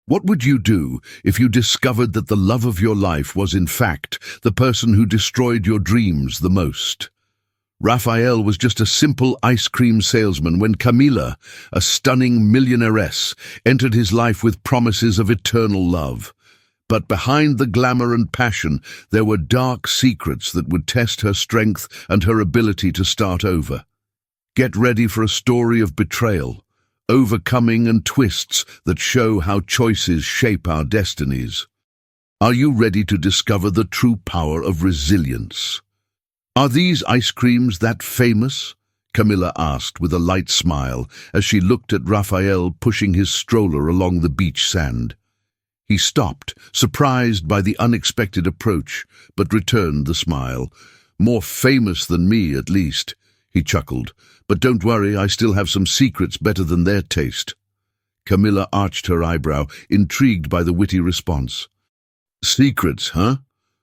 What would you do if you discovered that the love of your life was in fact the person who destroyed your dreams the most? Raphael was just a simple ice cream salesman when Camila, a stunning millionairess, entered his life with promises of eternal love. But behind the glamour and passion, there were dark secrets that would test her strength and her ability to start over. Get ready for a story of betrayal, overcoming and twists that show how choices shape our destinies. Are you ready to discover the true power of resilience? Are these ice creams that famous? Camilla asked with a light smile as she looked at Raphael pushing his stroller along the beach sand. He stopped, surprised by the unexpected approach, but returned the smile. More famous than me, at least, he chuckled. But don't worry, I still have some secrets better than their taste. Camilla arched her eyebrow, intrigued by the witty response. Secrets, huh?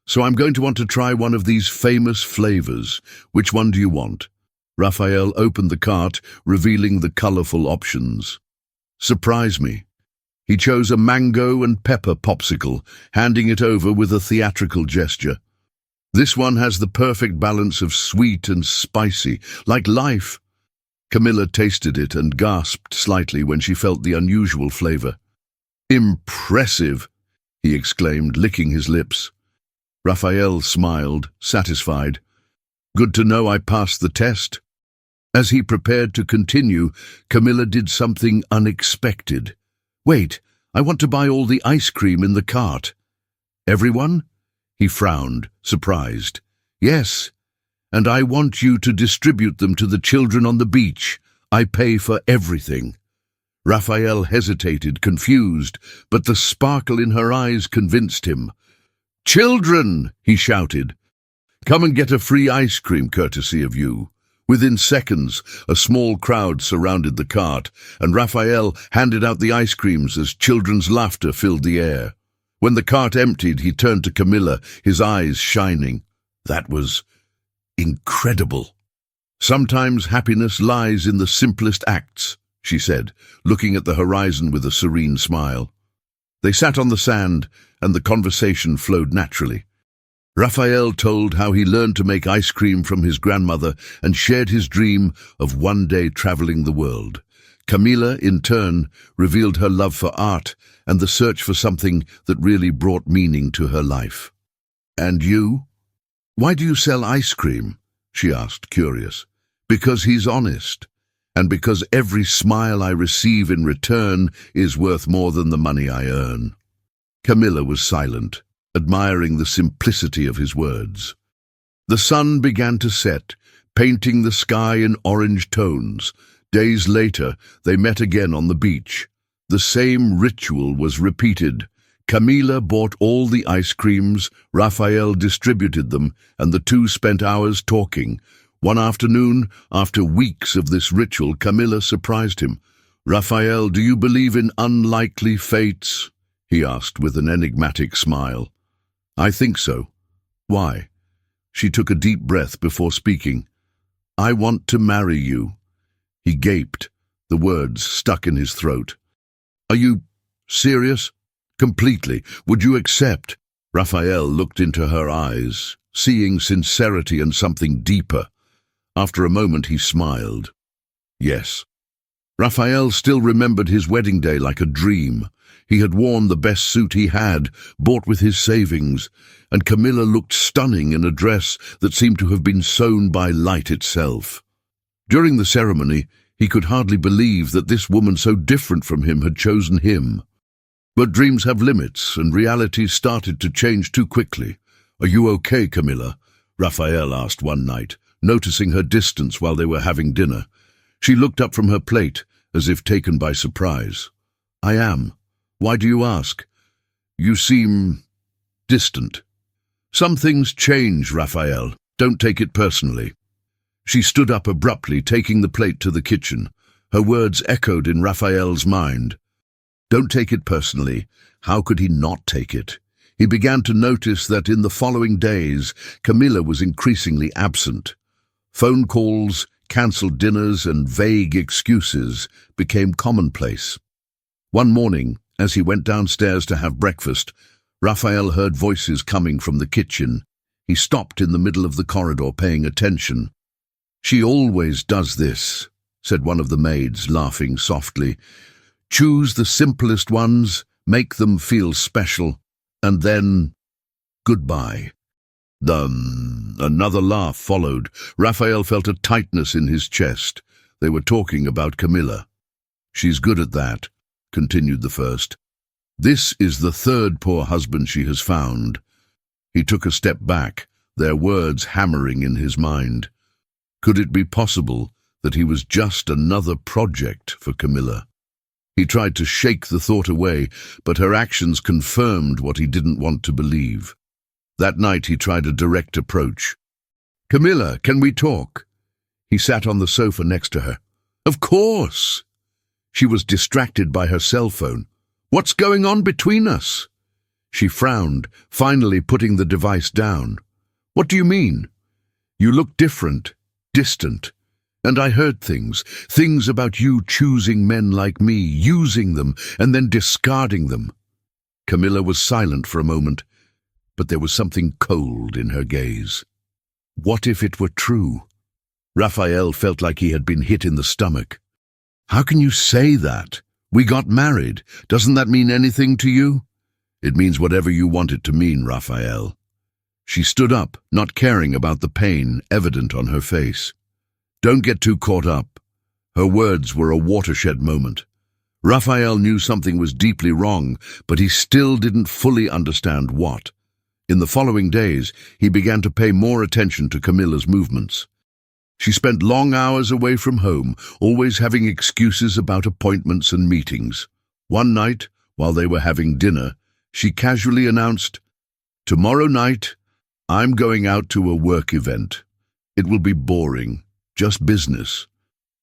So I'm going to want to try one of these famous flavors. Which one do you want? Raphael opened the cart, revealing the colorful options. Surprise me. He chose a mango and pepper popsicle, handing it over with a theatrical gesture. This one has the perfect balance of sweet and spicy, like life. Camilla tasted it and gasped slightly when she felt the unusual flavor. Impressive, he exclaimed, licking his lips. Raphael smiled, satisfied. Good to know I passed the test. As he prepared to continue, Camilla did something unexpected. Wait, I want to buy all the ice cream in the cart. Everyone? He frowned, surprised. Yes, and I want you to distribute them to the children on the beach. I pay for everything. Raphael hesitated, confused, but the sparkle in her eyes convinced him. Children, he shouted. Come and get a free ice cream courtesy of you. Within seconds, a small crowd surrounded the cart, and Raphael handed out the ice creams as children's laughter filled the air. When the cart emptied, he turned to Camilla, his eyes shining. That was incredible. Sometimes happiness lies in the simplest acts, she said, looking at the horizon with a serene smile. They sat on the sand, and the conversation flowed naturally. Raphael told how he learned to make ice cream from his grandmother and shared his dream of one day traveling the world. Camilla, in turn, revealed her love for art and the search for something that really brought meaning to her life. And you? Why do you sell ice cream? She asked, curious. Because he's honest, and because every smile I receive in return is worth more than the money I earn. Camilla was silent, admiring the simplicity of his words. The sun began to set, painting the sky in orange tones. Days later, they met again on the beach. The same ritual was repeated. Camila bought all the ice creams, Raphael distributed them, and the two spent hours talking. One afternoon, after weeks of this ritual, Camilla surprised him. Raphael, do you believe in unlikely fates? He asked with an enigmatic smile. I think so. Why? She took a deep breath before speaking. I want to marry you. He gaped, the words stuck in his throat. Are you serious? Completely. Would you accept? Raphael looked into her eyes, seeing sincerity and something deeper. After a moment he smiled. Yes. Raphael still remembered his wedding day like a dream. He had worn the best suit he had, bought with his savings, and Camilla looked stunning in a dress that seemed to have been sewn by light itself. During the ceremony, he could hardly believe that this woman so different from him had chosen him. But dreams have limits, and reality started to change too quickly. Are you okay, Camilla? Raphael asked one night, noticing her distance while they were having dinner. She looked up from her plate, as if taken by surprise. I am. Why do you ask? You seem distant. Some things change, Raphael. Don't take it personally. She stood up abruptly, taking the plate to the kitchen. Her words echoed in Raphael's mind. Don't take it personally. How could he not take it? He began to notice that in the following days, Camilla was increasingly absent. Phone calls, cancelled dinners, and vague excuses became commonplace. One morning, As he went downstairs to have breakfast, Raphael heard voices coming from the kitchen. He stopped in the middle of the corridor, paying attention. "She always does this," said one of the maids, laughing softly. "Choose the simplest ones, make them feel special, and then goodbye." Another laugh followed. Raphael felt a tightness in his chest. They were talking about Camilla. "She's good at that," continued the first. "This is the third poor husband she has found." He took a step back, their words hammering in his mind. Could it be possible that he was just another project for Camilla? He tried to shake the thought away, but her actions confirmed what he didn't want to believe. That night he tried a direct approach. "Camilla, can we talk?" He sat on the sofa next to her. "Of course." She was distracted by her cell phone. "What's going on between us?" She frowned, finally putting the device down. "What do you mean?" "You look different, distant. And I heard things about you choosing men like me, using them, and then discarding them." Camilla was silent for a moment, but there was something cold in her gaze. What if it were true? Raphael felt like he had been hit in the stomach. "How can you say that? We got married. Doesn't that mean anything to you?" "It means whatever you want it to mean, Raphael." She stood up, not caring about the pain evident on her face. "Don't get too caught up." Her words were a watershed moment. Raphael knew something was deeply wrong, but he still didn't fully understand what. In the following days, he began to pay more attention to Camilla's movements. She spent long hours away from home, always having excuses about appointments and meetings. One night, while they were having dinner, she casually announced, "Tomorrow night, I'm going out to a work event. It will be boring. Just business.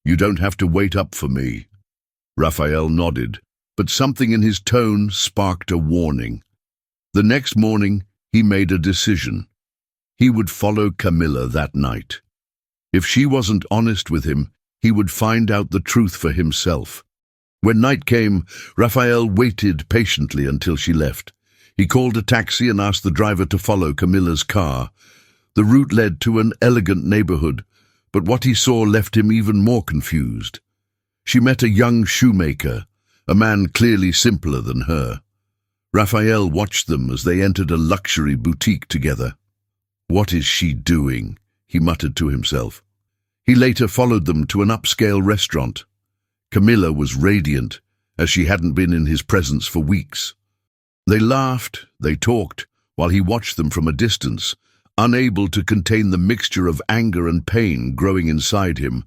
You don't have to wait up for me." Raphael nodded, but something in his tone sparked a warning. The next morning, he made a decision. He would follow Camilla that night. If she wasn't honest with him, he would find out the truth for himself. When night came, Raphael waited patiently until she left. He called a taxi and asked the driver to follow Camilla's car. The route led to an elegant neighborhood, but what he saw left him even more confused. She met a young shoemaker, a man clearly simpler than her. Raphael watched them as they entered a luxury boutique together. "What is she doing?" he muttered to himself. He later followed them to an upscale restaurant. Camilla was radiant, as she hadn't been in his presence for weeks. They laughed, they talked, while he watched them from a distance, unable to contain the mixture of anger and pain growing inside him.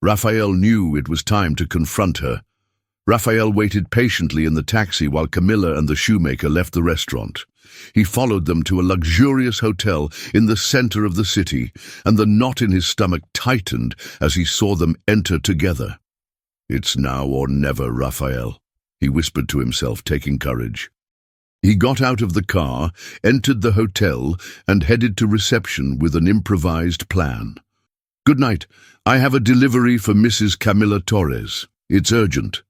Raphael knew it was time to confront her. Raphael waited patiently in the taxi while Camilla and the shoemaker left the restaurant. He followed them to a luxurious hotel in the center of the city, and the knot in his stomach tightened as he saw them enter together. "It's now or never, Raphael," he whispered to himself, taking courage. He got out of the car, entered the hotel, and headed to reception with an improvised plan. "Good night. I have a delivery for Mrs. Camilla Torres. It's urgent."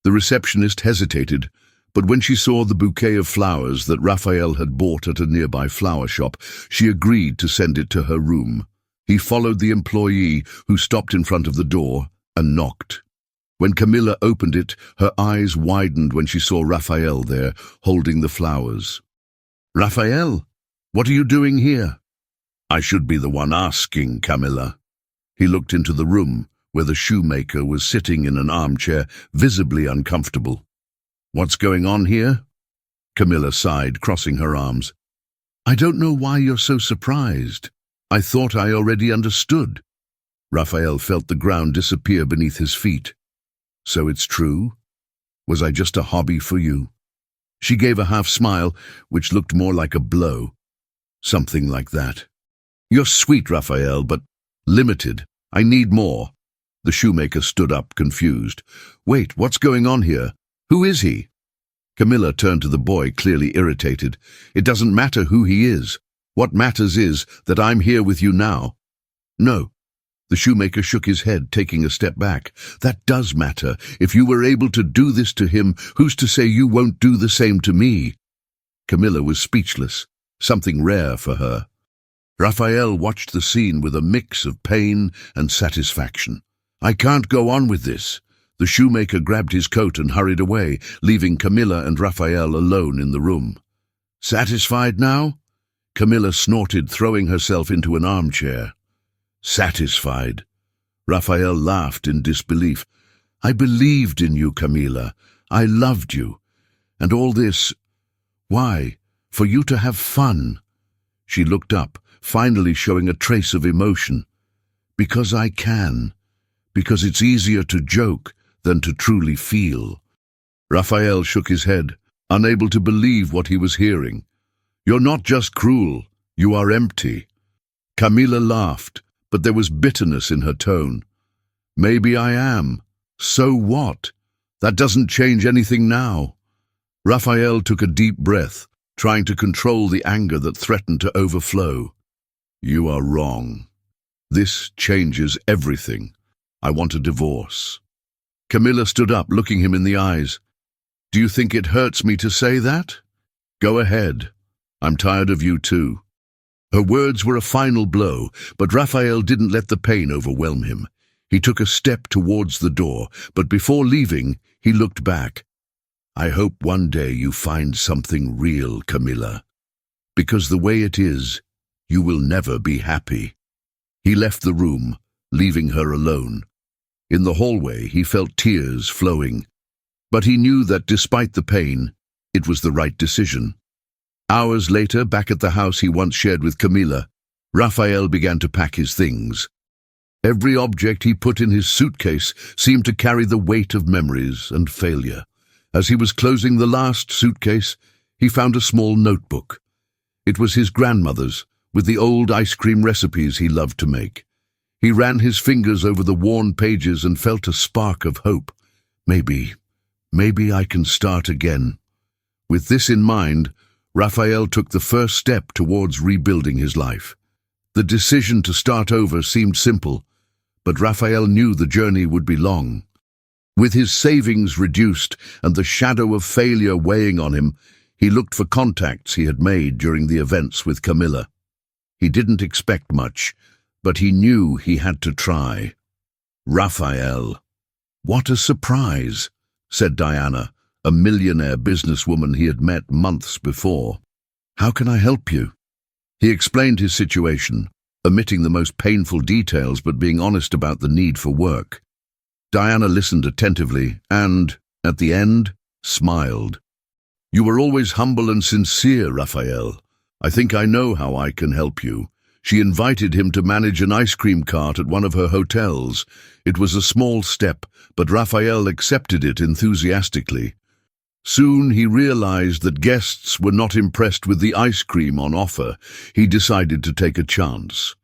The receptionist hesitated, but when she saw the bouquet of flowers that Raphael had bought at a nearby flower shop, she agreed to send it to her room. He followed the employee, who stopped in front of the door, and knocked. When Camilla opened it, her eyes widened when she saw Raphael there, holding the flowers. "Raphael, what are you doing here?" "I should be the one asking, Camilla." He looked into the room, where the shoemaker was sitting in an armchair, visibly uncomfortable. "What's going on here?" Camilla sighed, crossing her arms. "I don't know why you're so surprised. I thought I already understood." Raphael felt the ground disappear beneath his feet. "So it's true? Was I just a hobby for you?" She gave a half-smile, which looked more like a blow. "Something like that." "You're sweet, Raphael, but limited. I need more." The shoemaker stood up, confused. "Wait, what's going on here? Who is he?" Camilla turned to the boy, clearly irritated. "It doesn't matter who he is. What matters is that I'm here with you now." "No." The shoemaker shook his head, taking a step back. That does matter. If you were able to do this to him, who's to say you won't do the same to me? Camilla was speechless, something rare for her. Raphael watched the scene with a mix of pain and satisfaction. I can't go on with this. The shoemaker grabbed his coat and hurried away, leaving Camilla and Raphael alone in the room. Satisfied now? Camilla snorted, throwing herself into an armchair. Satisfied. Raphael laughed in disbelief. I believed in you, Camilla. I loved you. And all this, why? For you to have fun. She looked up, finally showing a trace of emotion. Because I can. Because it's easier to joke than to truly feel. Raphael shook his head, unable to believe what he was hearing. You're not just cruel, you are empty. Camilla laughed, but there was bitterness in her tone. Maybe I am. So what? That doesn't change anything now. Raphael took a deep breath, trying to control the anger that threatened to overflow. You are wrong. This changes everything. I want a divorce. Camilla stood up, looking him in the eyes. Do you think it hurts me to say that? Go ahead. I'm tired of you too. Her words were a final blow, but Raphael didn't let the pain overwhelm him. He took a step towards the door, but before leaving, he looked back. I hope one day you find something real, Camilla. Because the way it is, you will never be happy. He left the room, leaving her alone. In the hallway, he felt tears flowing, but he knew that despite the pain, it was the right decision. Hours later, back at the house he once shared with Camilla, Raphael began to pack his things. Every object he put in his suitcase seemed to carry the weight of memories and failure. As he was closing the last suitcase, he found a small notebook. It was his grandmother's, with the old ice cream recipes he loved to make. He ran his fingers over the worn pages and felt a spark of hope. Maybe I can start again. With this in mind, Raphael took the first step towards rebuilding his life. The decision to start over seemed simple, but Raphael knew the journey would be long. With his savings reduced and the shadow of failure weighing on him, he looked for contacts he had made during the events with Camilla. He didn't expect much, but he knew he had to try. Raphael. What a surprise, said Diana, a millionaire businesswoman he had met months before. How can I help you? He explained his situation, omitting the most painful details but being honest about the need for work. Diana listened attentively and, at the end, smiled. You were always humble and sincere, Raphael. I think I know how I can help you. She invited him to manage an ice cream cart at one of her hotels. It was a small step, but Raphael accepted it enthusiastically. Soon he realized that guests were not impressed with the ice cream on offer. He decided to take a chance.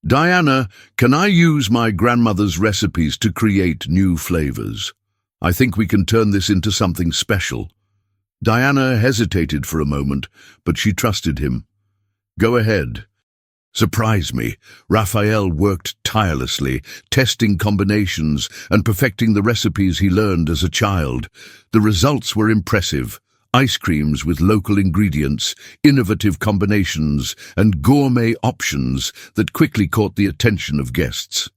Diana, can I use my grandmother's recipes to create new flavors? I think we can turn this into something special. Diana hesitated for a moment, but she trusted him. Go ahead. Surprise me. Raphael worked tirelessly, testing combinations and perfecting the recipes he learned as a child. The results were impressive. Ice creams with local ingredients, innovative combinations, and gourmet options that quickly caught the attention of guests.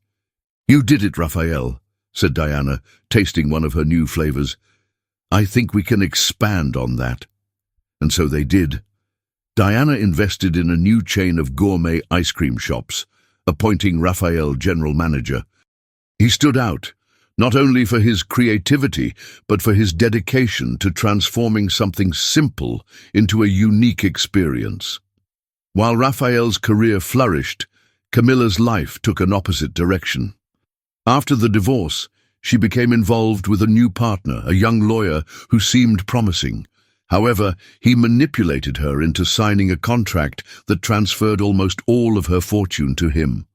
You did it, Raphael, said Diana, tasting one of her new flavors. I think we can expand on that. And so they did. Diana invested in a new chain of gourmet ice cream shops, appointing Raphael general manager. He stood out, not only for his creativity, but for his dedication to transforming something simple into a unique experience. While Raphael's career flourished, Camilla's life took an opposite direction. After the divorce, she became involved with a new partner, a young lawyer who seemed promising. However, he manipulated her into signing a contract that transferred almost all of her fortune to him.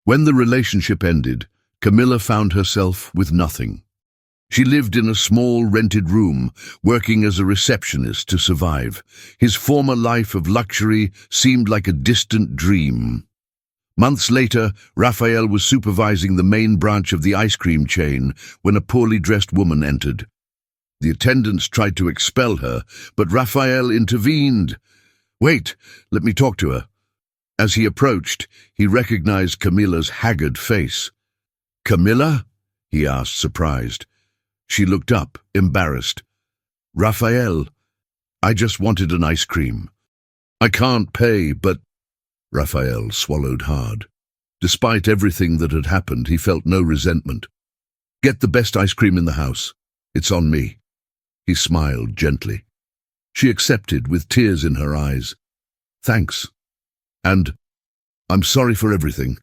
When the relationship ended, Camilla found herself with nothing. She lived in a small rented room, working as a receptionist to survive. His former life of luxury seemed like a distant dream. Months later, Raphael was supervising the main branch of the ice cream chain when a poorly dressed woman entered. The attendants tried to expel her, but Raphael intervened. "Wait, let me talk to her." As he approached, he recognized Camilla's haggard face. "Camilla?" he asked, surprised. She looked up, embarrassed. "Raphael, I just wanted an ice cream." "I can't pay, but—" Raphael swallowed hard. Despite everything that had happened, he felt no resentment. "Get the best ice cream in the house. It's on me." He smiled gently. She accepted with tears in her eyes. "Thanks. And I'm sorry for everything."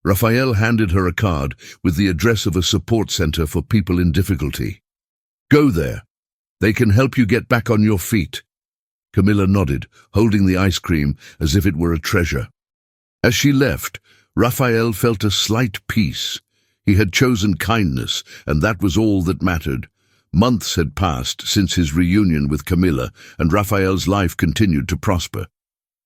Raphael handed her a card with the address of a support center for people in difficulty. "Go there. They can help you get back on your feet." Camilla nodded, holding the ice cream as if it were a treasure. As she left, Raphael felt a slight peace. He had chosen kindness, and that was all that mattered. Months had passed since his reunion with Camilla, and Raphael's life continued to prosper.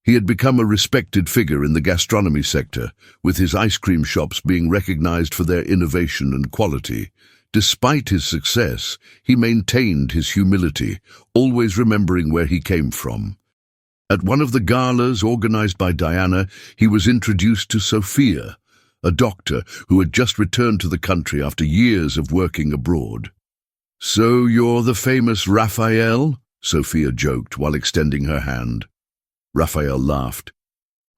He had become a respected figure in the gastronomy sector, with his ice cream shops being recognized for their innovation and quality. Despite his success, he maintained his humility, always remembering where he came from. At one of the galas organized by Diana, he was introduced to Sophia, a doctor who had just returned to the country after years of working abroad. "So you're the famous Raphael?" Sophia joked while extending her hand. Raphael laughed.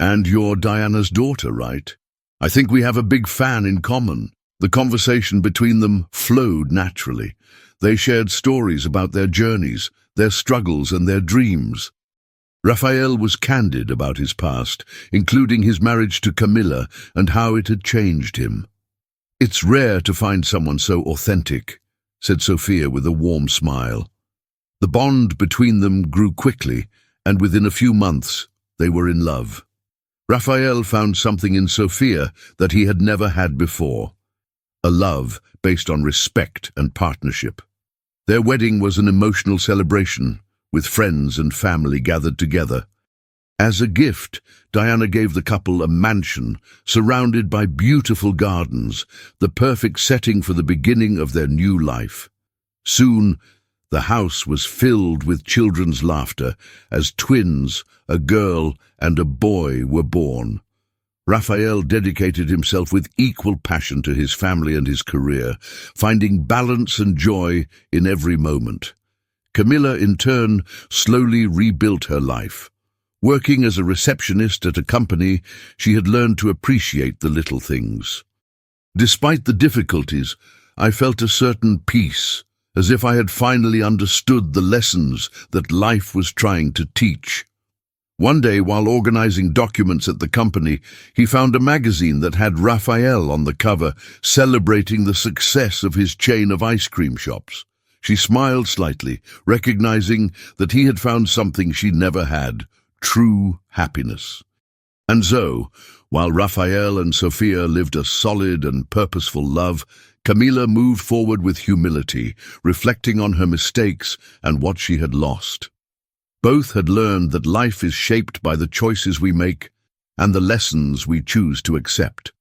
"And you're Diana's daughter, right? I think we have a big fan in common." The conversation between them flowed naturally. They shared stories about their journeys, their struggles and their dreams. Raphael was candid about his past, including his marriage to Camilla and how it had changed him. "It's rare to find someone so authentic," said Sophia with a warm smile. The bond between them grew quickly, and within a few months, they were in love. Raphael found something in Sophia that he had never had before. A love based on respect and partnership. Their wedding was an emotional celebration, with friends and family gathered together. As a gift, Diana gave the couple a mansion surrounded by beautiful gardens, the perfect setting for the beginning of their new life. Soon, the house was filled with children's laughter as twins, a girl and a boy, were born. Raphael dedicated himself with equal passion to his family and his career, finding balance and joy in every moment. Camilla, in turn, slowly rebuilt her life. Working as a receptionist at a company, she had learned to appreciate the little things. Despite the difficulties, I felt a certain peace, as if I had finally understood the lessons that life was trying to teach. One day, while organizing documents at the company, he found a magazine that had Raphael on the cover, celebrating the success of his chain of ice cream shops. She smiled slightly, recognizing that he had found something she never had, true happiness. And so, while Raphael and Sophia lived a solid and purposeful love, Camilla moved forward with humility, reflecting on her mistakes and what she had lost. Both had learned that life is shaped by the choices we make and the lessons we choose to accept.